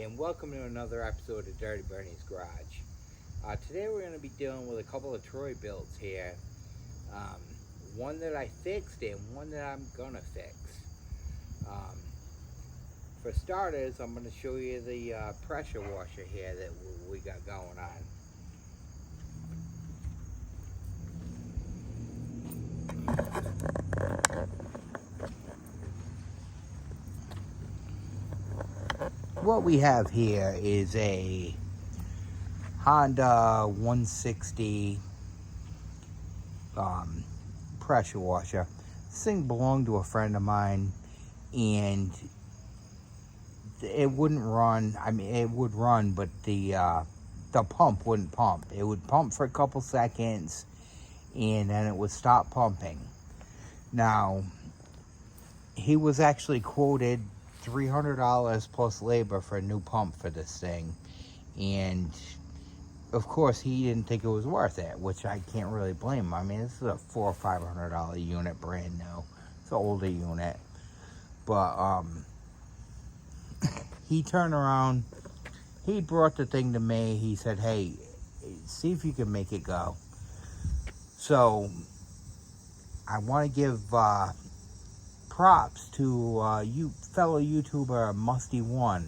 and welcome to another episode of Dirty Bernie's Garage. Today we're going to be dealing with a couple of Troy builds here. Um, One that I fixed and one that I'm going to fix. Um, for starters, I'm going to show you the pressure washer here that we got going on. What we have here is a Honda 160 pressure washer. This thing belonged to a friend of mine, and it wouldn't run. I mean, it would run, but the pump wouldn't pump. It would pump for a couple seconds, and then it would stop pumping. Now, he was actually quoted $300 plus labor for a new pump for this thing, and of course he didn't think it was worth it, which I can't really blame him. I mean, this is a $400 or $500 unit, brand new. It's an older unit, but he turned around, he brought the thing to me. He said, hey, see if you can make it go. So I want to give props to you fellow YouTuber Musty1.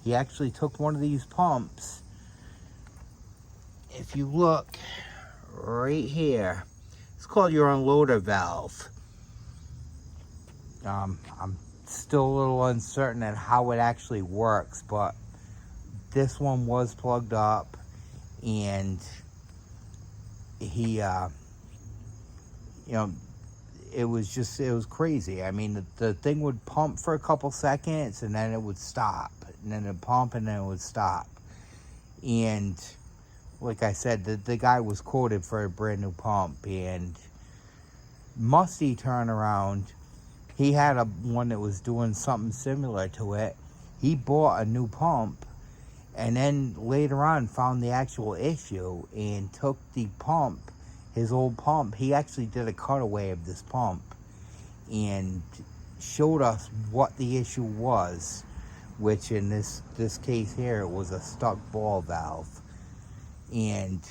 He actually took one of these pumps. If you look right here, it's called your unloader valve. I'm still a little uncertain at how it actually works, but this one was plugged up, and he, it was crazy. I mean, the thing would pump for a couple seconds, and then it would stop, and then it'd pump, and then it would stop. And like I said, the guy was quoted for a brand new pump, and Musty turned around. He had one that was doing something similar to it. He bought a new pump, and then later on found the actual issue and took the pump, his old pump. He actually did a cutaway of this pump and showed us what the issue was, which in this case here, it was a stuck ball valve. And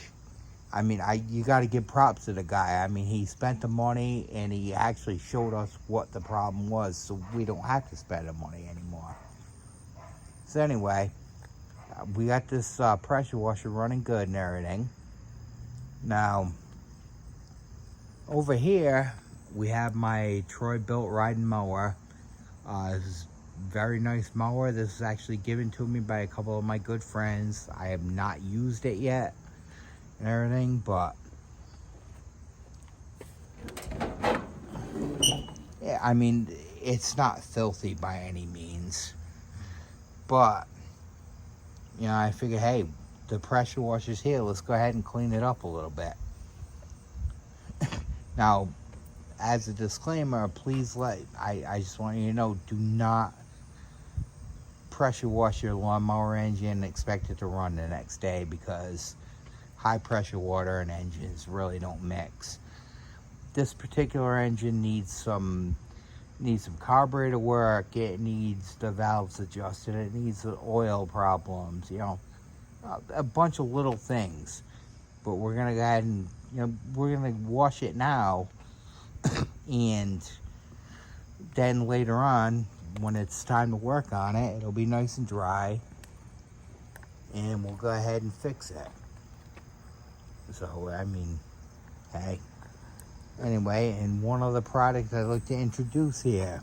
I mean, you got to give props to the guy. I mean, he spent the money, and he actually showed us what the problem was, so we don't have to spend the money anymore. So anyway, we got this pressure washer running good and everything. Now, over here, we have my Troy built riding mower. This is a very nice mower. This is actually given to me by a couple of my good friends. I have not used it yet and everything, but yeah, I mean, it's not filthy by any means, but I figure, hey, the pressure washer's here, let's go ahead and clean it up a little bit. Now, as a disclaimer, please I just want you to know, do not pressure wash your lawnmower engine and expect it to run the next day, because high pressure water and engines really don't mix. This particular engine needs some carburetor work. It needs the valves adjusted. It needs the oil problems, a bunch of little things. But we're gonna go ahead and we're gonna wash it now, and then later on, when it's time to work on it, it'll be nice and dry, and we'll go ahead and fix it. So, I mean, hey. Anyway, and one other product I'd like to introduce here.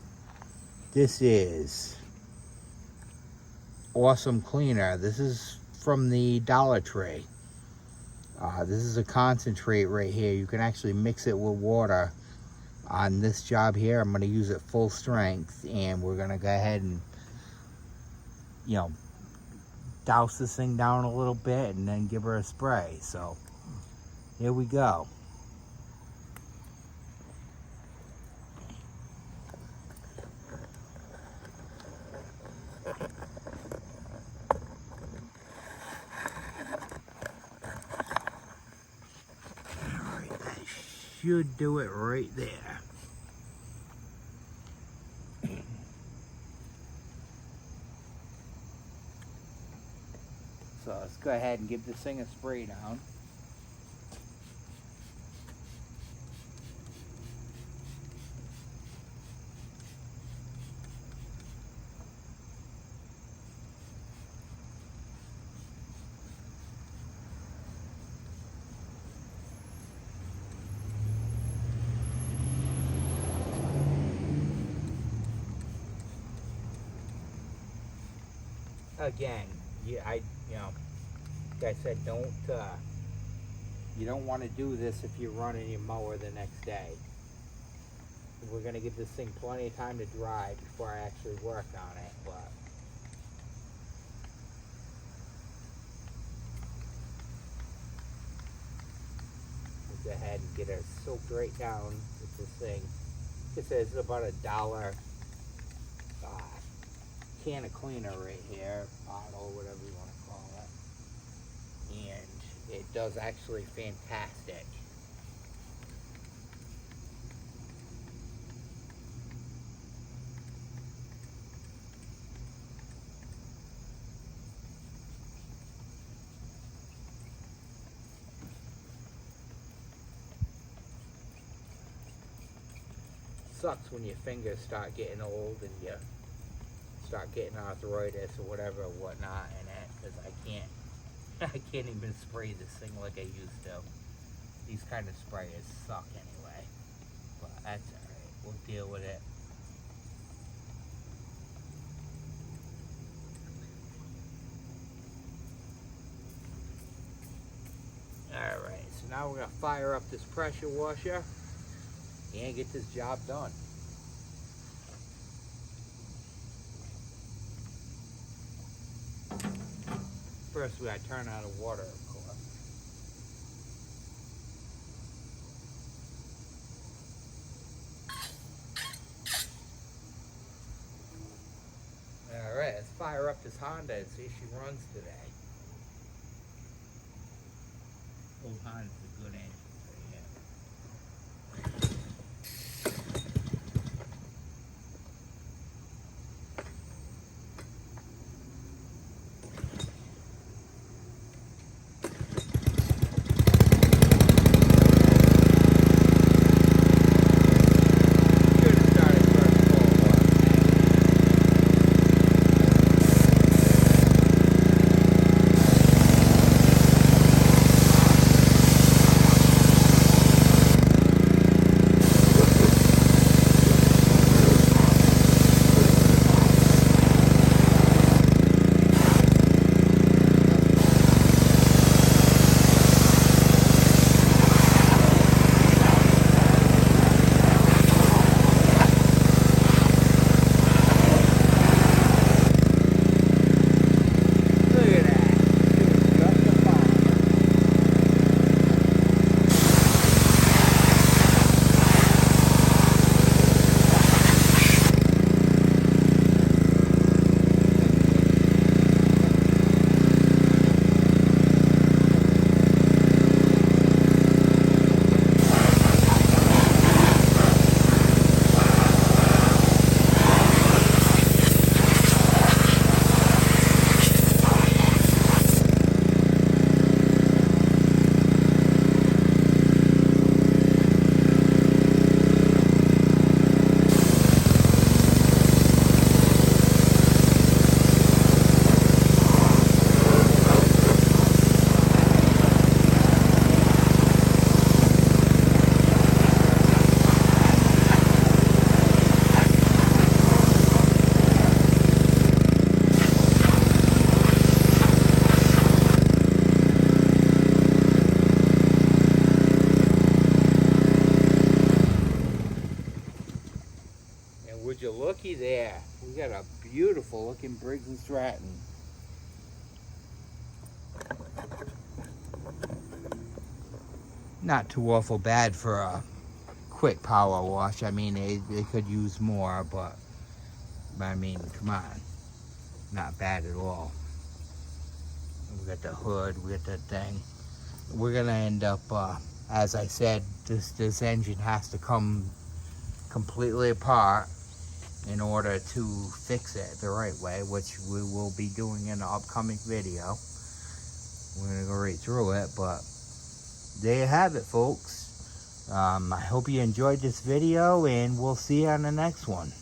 This is Awesome Cleaner. This is from the Dollar Tree. This is a concentrate right here. You can actually mix it with water. On this job here, I'm going to use it full strength, and we're going to go ahead and, douse this thing down a little bit and then give her a spray. So, here we go. Alright, that should do it right there. So let's go ahead and give this thing a spray down. Again, like I said, you don't want to do this if you're running your mower the next day. We're going to give this thing plenty of time to dry before I actually work on it, but we'll go ahead and get it soaked right down with this thing. It says about $1 can of cleaner right here, bottle, whatever you want to call it. And it does actually fantastic. Sucks when your fingers start getting old and you start getting arthritis or whatever, whatnot in it, because I can't even spray this thing like I used to. These kind of sprayers suck anyway, but that's alright, we'll deal with it. Alright, so now we're going to fire up this pressure washer and get this job done. First, we gotta turn on the water, of course. Alright, let's fire up this Honda and see if she runs today. Old Honda's a good engine for you. Would you looky there? We got a beautiful looking Briggs and Stratton. Not too awful bad for a quick power wash. I mean, they could use more, but I mean, come on. Not bad at all. We got the hood, we got that thing. We're gonna end up, as I said, this engine has to come completely apart in order to fix it the right way, which we will be doing in an upcoming video. We're going to go right through it, but there you have it, folks. I hope you enjoyed this video, and we'll see you on the next one.